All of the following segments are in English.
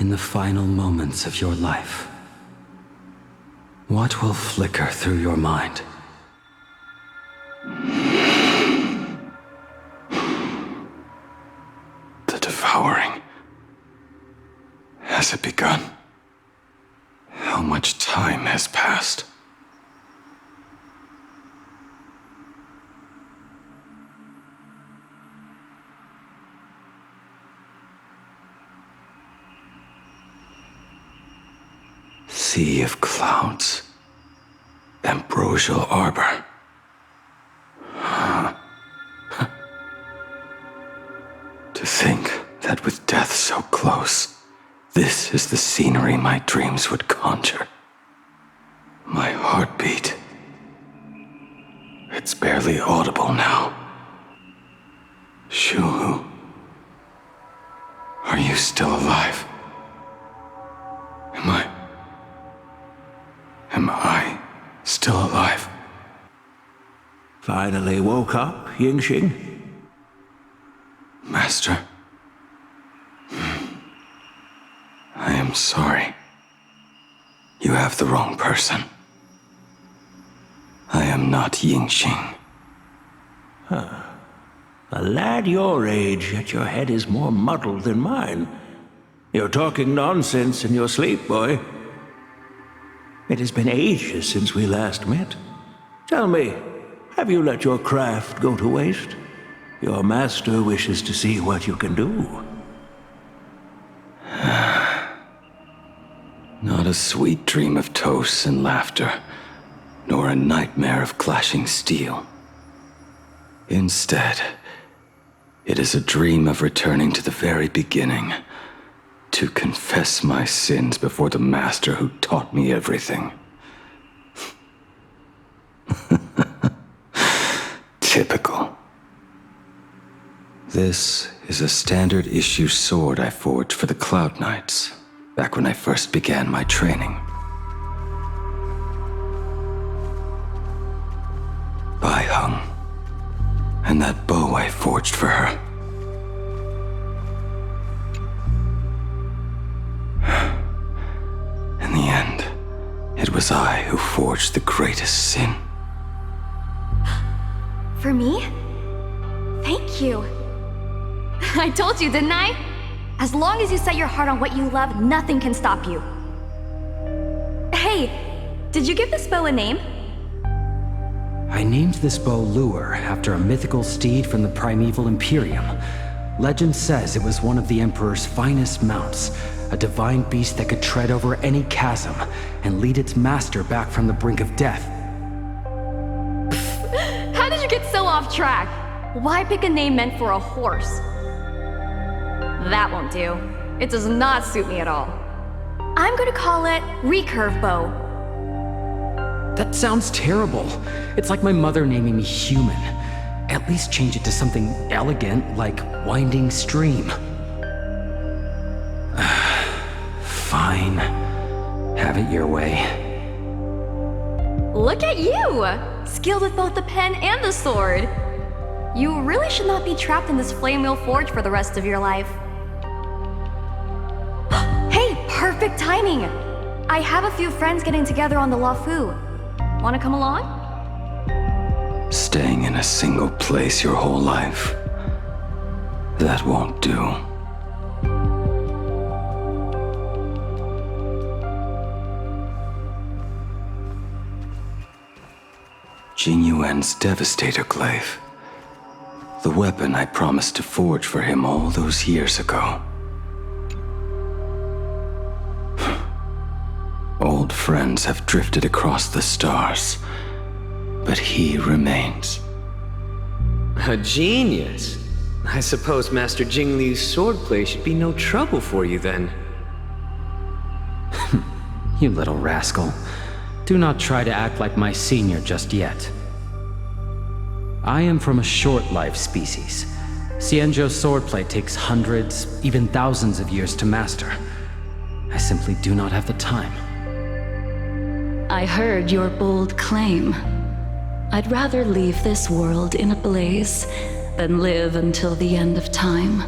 in the final moments of your life, what will flicker through your mind? The devouring. Has it begun? How much time has passed? Sea of clouds. Ambrosial arbor. To think that with death so close, this is the scenery my dreams would conjure. My heartbeat. It's barely audible now. Shuhu, are you still alive? Am I still alive? Finally woke up, Yingxing? Master, I am sorry. You have the wrong person. I am not Yingxing. A lad your age, yet your head is more muddled than mine. You're talking nonsense in your sleep, boy. It has been ages since we last met. Tell me, have you let your craft go to waste? Your master wishes to see what you can do. Not a sweet dream of toasts and laughter, nor a nightmare of clashing steel. Instead, it is a dream of returning to the very beginning, to confess my sins before the master who taught me everything. Typical. This is a standard issue sword I forged for the Cloud Knights, back when I first began my training. Bai Hung, and that bow I forged for her. In the end, it was I who forged the greatest sin. For me? Thank you. I told you, didn't I? As long as you set your heart on what you love, nothing can stop you. Hey, did you give this bow a name? I named this bow Lure after a mythical steed from the primeval Imperium. Legend says it was one of the Emperor's finest mounts, a divine beast that could tread over any chasm and lead its master back from the brink of death. How did you get so off track? Why pick a name meant for a horse? That won't do. It does not suit me at all. I'm gonna call it Recurve Bow. That sounds terrible. It's like my mother naming me Human. At least change it to something elegant like Winding Stream. Fine. Have it your way. Look at you! Skilled with both the pen and the sword. You really should not be trapped in this flame wheel forge for the rest of your life. Hey, perfect timing! I have a few friends getting together on the Lafu. Wanna come along? Staying in a single place your whole life, that won't do. Jing Yuan's Devastator Glaive. The weapon I promised to forge for him all those years ago. Old friends have drifted across the stars, but he remains. A genius. I suppose Master Jing Liu's swordplay should be no trouble for you then. You little rascal. Do not try to act like my senior just yet. I am from a short-life species. Xianzhou's swordplay takes hundreds, even thousands of years to master. I simply do not have the time. I heard your bold claim. I'd rather leave this world in a blaze than live until the end of time.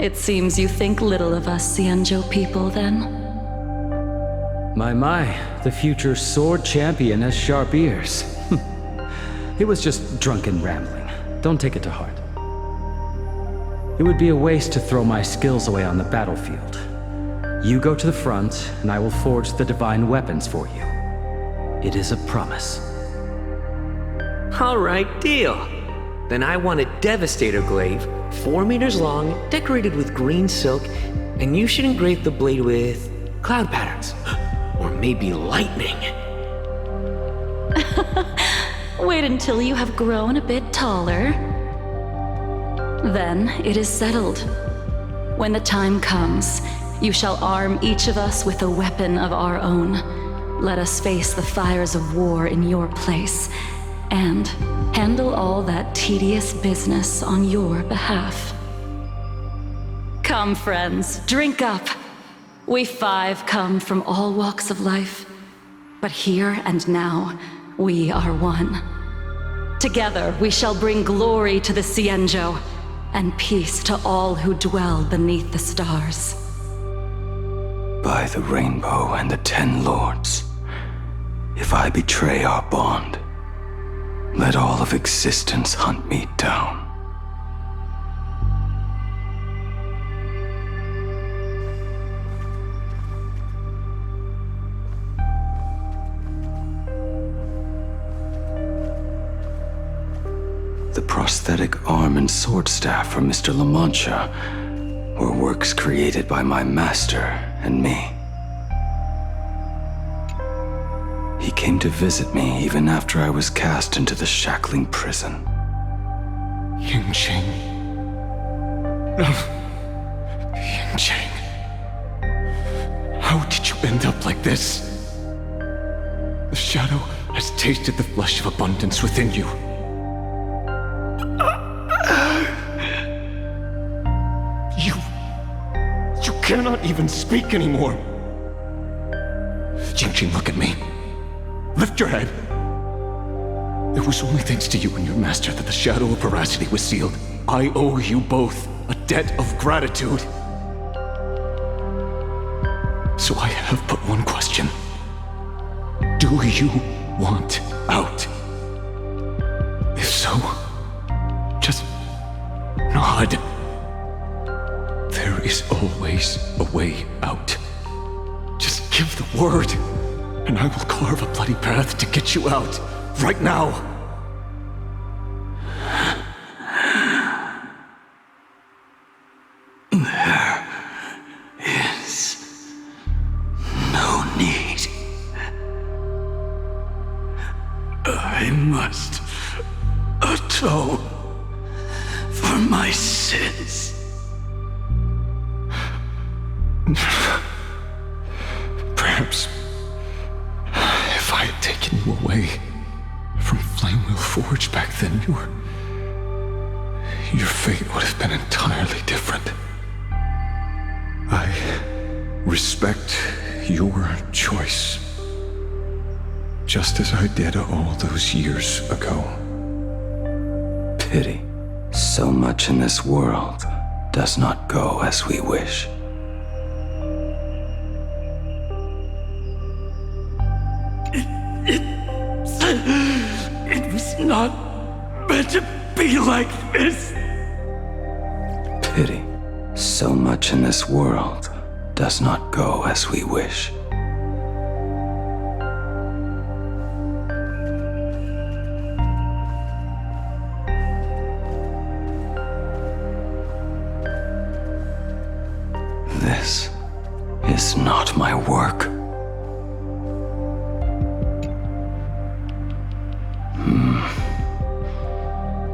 It seems you think little of us Xianzhou people, then. My, the future sword champion has sharp ears. It was just drunken rambling. Don't take it to heart. It would be a waste to throw my skills away on the battlefield. You go to the front, and I will forge the divine weapons for you. It is a promise. All right, deal. Then I want a Devastator glaive, 4 meters long, decorated with green silk, and you should engrave the blade with cloud patterns. Or maybe lightning. Wait until you have grown a bit taller. Then it is settled. When the time comes, you shall arm each of us with a weapon of our own. Let us face the fires of war in your place, and handle all that tedious business on your behalf. Come, friends, drink up. We 5 come from all walks of life, but here and now, we are one. Together, we shall bring glory to the Xianzhou, and peace to all who dwell beneath the stars. By the rainbow and the 10 lords, if I betray our bond, let all of existence hunt me down. The prosthetic arm and sword staff from Mr. La Mancha were works created by my master and me. He came to visit me even after I was cast into the shackling prison. Yingqing. Yingqing. How did you end up like this? The shadow has tasted the flesh of abundance within you. You cannot even speak anymore. Yingqing, look at me. Lift your head. It was only thanks to you and your master that the shadow of veracity was sealed. I owe you both a debt of gratitude. So I have but one question. Do you want out? If so, just nod. There is always a way out. Just give the word, and I will carve a bloody path to get you out, right now. There is no need. I must atone for my sins. Perhaps if I had taken you away from Flamewheel Forge back then, your fate would have been entirely different. I respect your choice, just as I did all those years ago. Pity. So much in this world does not go as we wish. It was not meant to be like this. Pity. So much in this world does not go as we wish. This is not my work.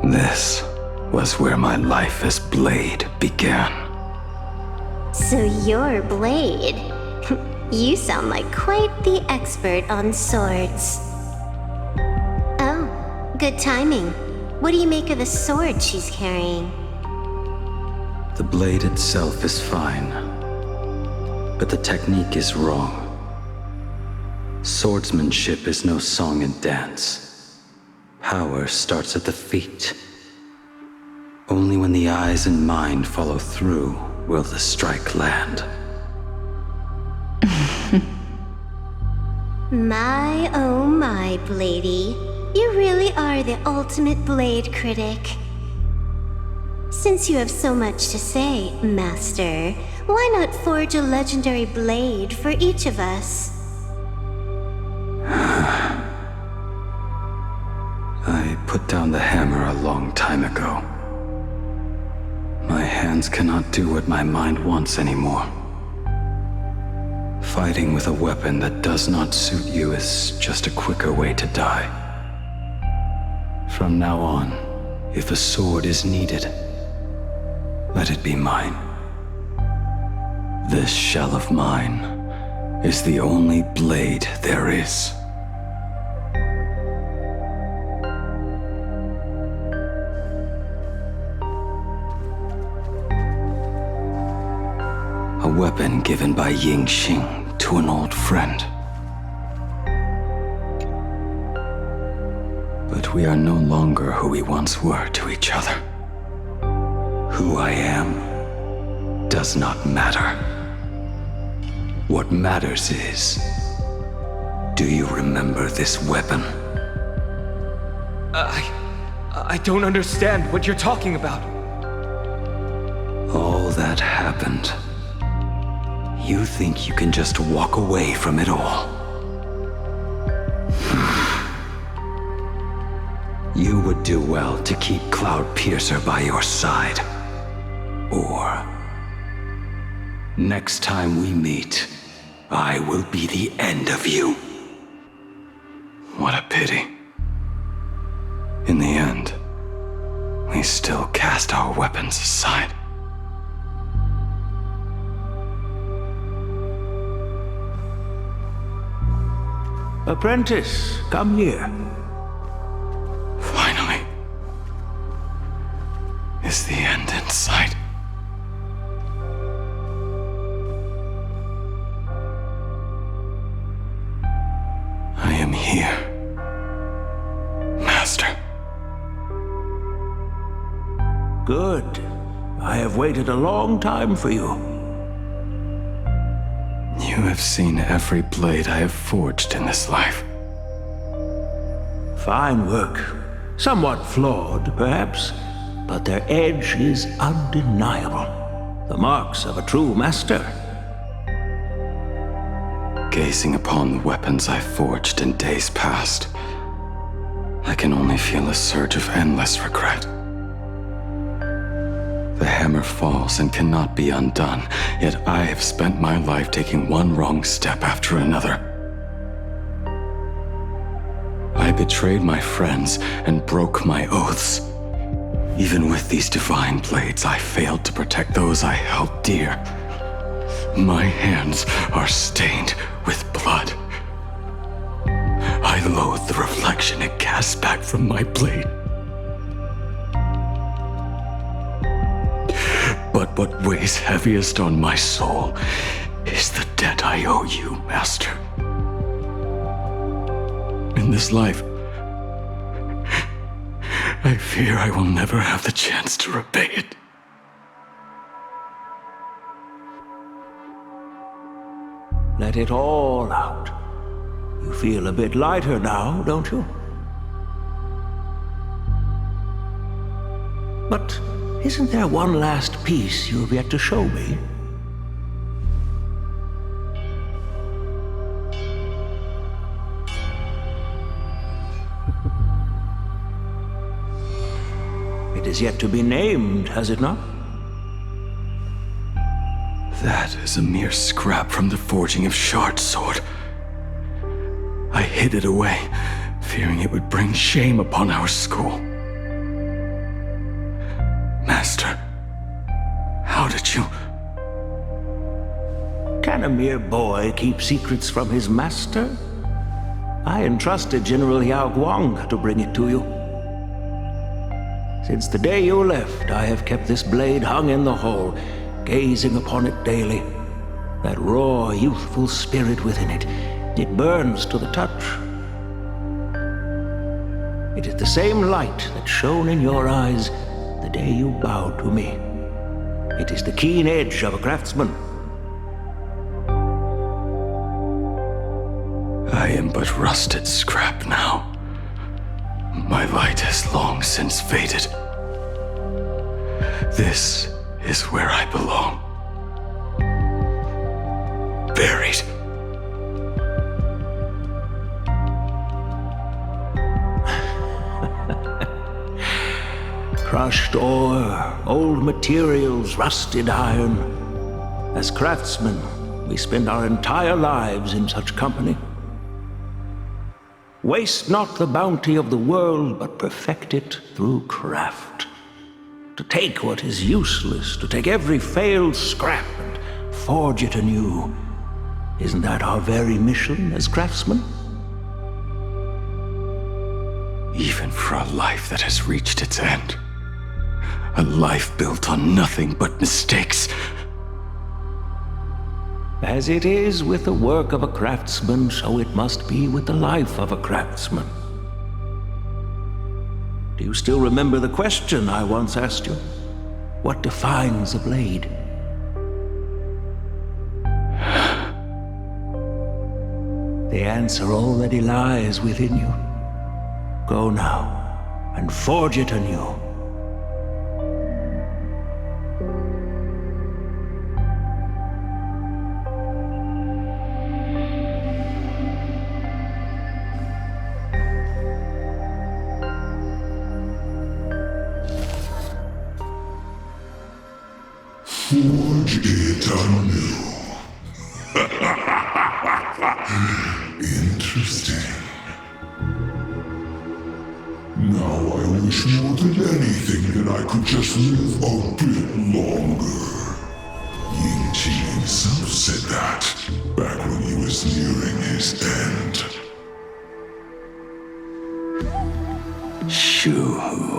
This was where my life as Blade began. So you're Blade. You sound like quite the expert on swords. Oh, good timing. What do you make of the sword she's carrying? The blade itself is fine, but the technique is wrong. Swordsmanship is no song and dance. Power starts at the feet. Only when the eyes and mind follow through will the strike land. My, oh my, Blady. You really are the ultimate blade critic. Since you have so much to say, Master, why not forge a legendary blade for each of us? I put down the hammer a long time ago. My hands cannot do what my mind wants anymore. Fighting with a weapon that does not suit you is just a quicker way to die. From now on, if a sword is needed, let it be mine. This shell of mine is the only blade there is. A weapon given by Ying Xing to an old friend. But we are no longer who we once were to each other. Who I am does not matter. What matters is, do you remember this weapon? I don't understand what you're talking about. All that happened. You think you can just walk away from it all? You would do well to keep Cloud Piercer by your side. Or, next time we meet, I will be the end of you. What a pity. In the end, we still cast our weapons aside. Apprentice, come here. Finally. Is the end in sight? I am here, Master. Good. I have waited a long time for you. You have seen every blade I have forged in this life. Fine work. Somewhat flawed, perhaps, but their edge is undeniable. The marks of a true master. Gazing upon the weapons I forged in days past, I can only feel a surge of endless regret. The hammer falls and cannot be undone, yet I have spent my life taking one wrong step after another. I betrayed my friends and broke my oaths. Even with these divine blades, I failed to protect those I held dear. My hands are stained with blood. I loathe the reflection it casts back from my blade. But what weighs heaviest on my soul is the debt I owe you, Master. In this life, I fear I will never have the chance to repay it. Let it all out. You feel a bit lighter now, don't you? But isn't there one last piece you've yet to show me? It is yet to be named, has it not? That is a mere scrap from the forging of Shard's sword. I hid it away, fearing it would bring shame upon our school. Master, how did you... Can a mere boy keep secrets from his master? I entrusted General Yao Guang to bring it to you. Since the day you left, I have kept this blade hung in the hall, gazing upon it daily. That raw, youthful spirit within it, it burns to the touch. It is the same light that shone in your eyes the day you bowed to me. It is the keen edge of a craftsman. I am but rusted scrap now. My light has long since faded. This is where I belong. Buried. Crushed ore, old materials, rusted iron. As craftsmen, we spend our entire lives in such company. Waste not the bounty of the world, but perfect it through craft. To take what is useless, to take every failed scrap and forge it anew. Isn't that our very mission as craftsmen? Even for a life that has reached its end. A life built on nothing but mistakes. As it is with the work of a craftsman, so it must be with the life of a craftsman. Do you still remember the question I once asked you? What defines a blade? The answer already lies within you. Go now and forge it anew. Forge it anew. Interesting. Now I wish more than anything that I could just live a bit longer. Ying Qi himself said that back when he was nearing his end. Shoo-hoo.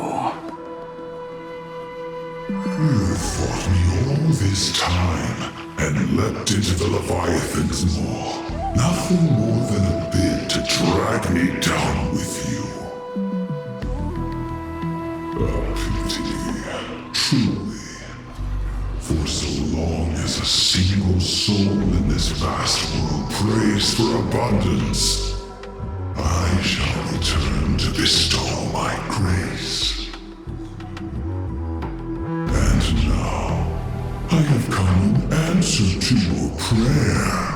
You fought me all this time and leapt into the Leviathan's maw. Nothing more than a bit to drag me down with you. A pity, truly. For so long as a single soul in this vast world prays for abundance, I shall return to bestow my grace. And now, I have come in answer to your prayer.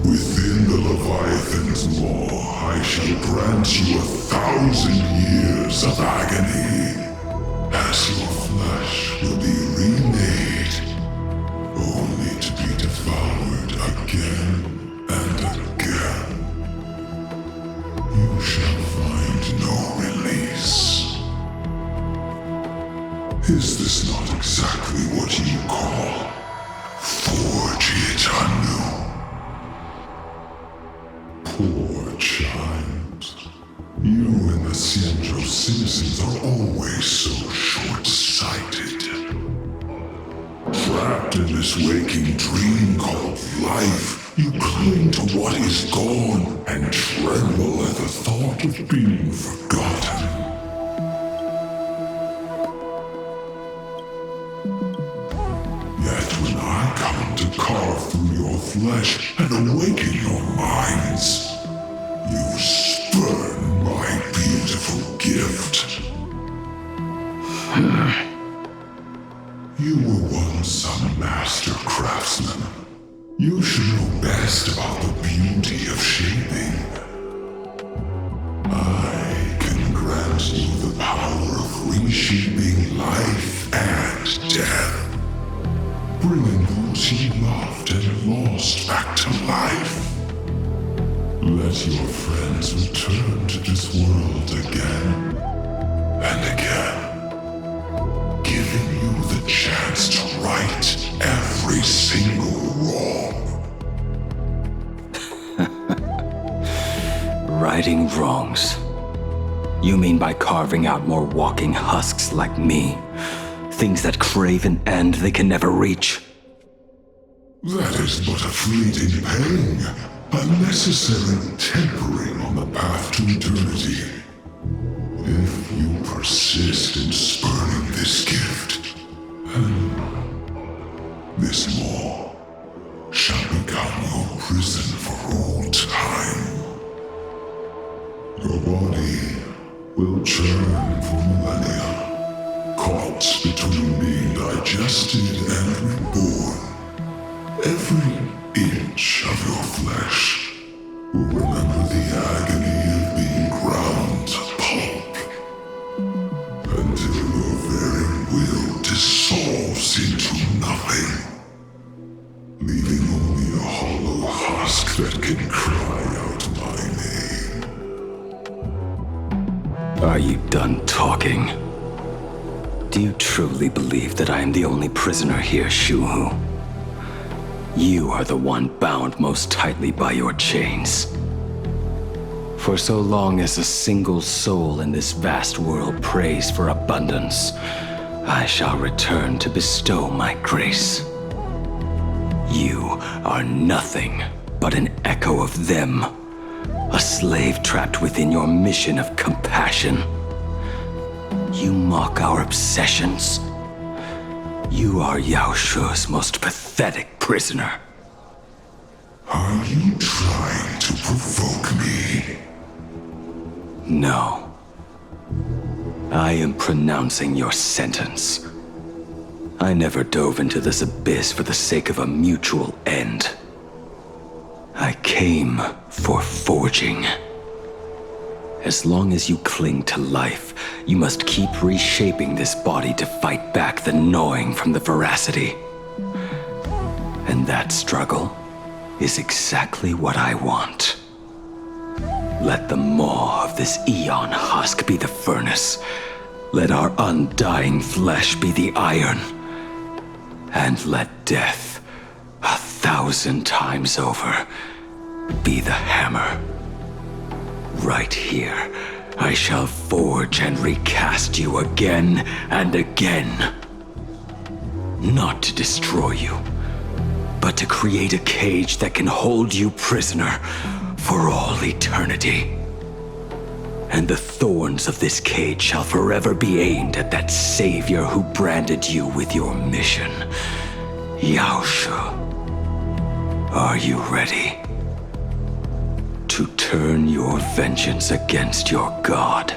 Within the Leviathan's maw, I shall grant you 1,000 years of agony, as your flesh will be remade, only to be devoured again and again. You shall find no release. Is this not exactly what you call forge it anew? Poor child. You and the Xianzhou citizens are always so short-sighted. Trapped in this waking dream called life, you cling to what is gone and tremble at the thought of being forgotten. Yet when I come to carve through your flesh and awaken your minds, you spurn my beautiful gift. You were once a master craftsman. You should know best about the beauty of shaping. I can grant you the power of reshaping life and death. Bringing those you loved and lost back to life. Let your friends return to this world again and again, giving you the chance to right every single wrong. Righting wrongs. You mean by carving out more walking husks like me? Things that crave an end they can never reach? That is but a fleeting pang, a necessary tempering on the path to eternity. If you persist in spurning this gift, and This maw shall become your prison for all time. Your body will churn for millennia, caught between being digested and reborn. Every inch of your flesh will remember the agony of being ground to pulp, until your very will dissolves into nothing, leaving only a hollow husk that can cry out my name. Are you done talking? Do you truly believe that I am the only prisoner here, Shuhu? You are the one bound most tightly by your chains. For so long as a single soul in this vast world prays for abundance, I shall return to bestow my grace. You are nothing but an echo of them, a slave trapped within your mission of compassion. You mock our obsessions. You are Yao Shu's most pathetic prisoner. Are you trying to provoke me? No. I am pronouncing your sentence. I never dove into this abyss for the sake of a mutual end. I came for forging. As long as you cling to life, you must keep reshaping this body to fight back the gnawing from the veracity. And that struggle is exactly what I want. Let the maw of this eon husk be the furnace. Let our undying flesh be the iron. And let death, 1,000 times over, be the hammer. Right here, I shall forge and recast you again and again. Not to destroy you, but to create a cage that can hold you prisoner for all eternity. And the thorns of this cage shall forever be aimed at that savior who branded you with your mission. Yao Shu, are you ready to turn your vengeance against your god?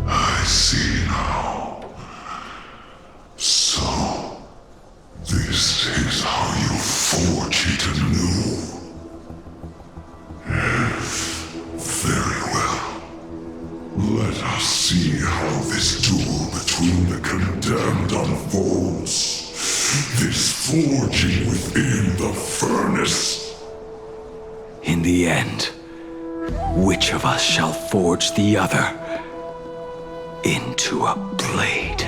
I see now. So, this is how you forge it anew. Yes, very well. Let us see how this duel between the condemned unfolds. This forging within the furnace. In the end, which of us shall forge the other into a blade?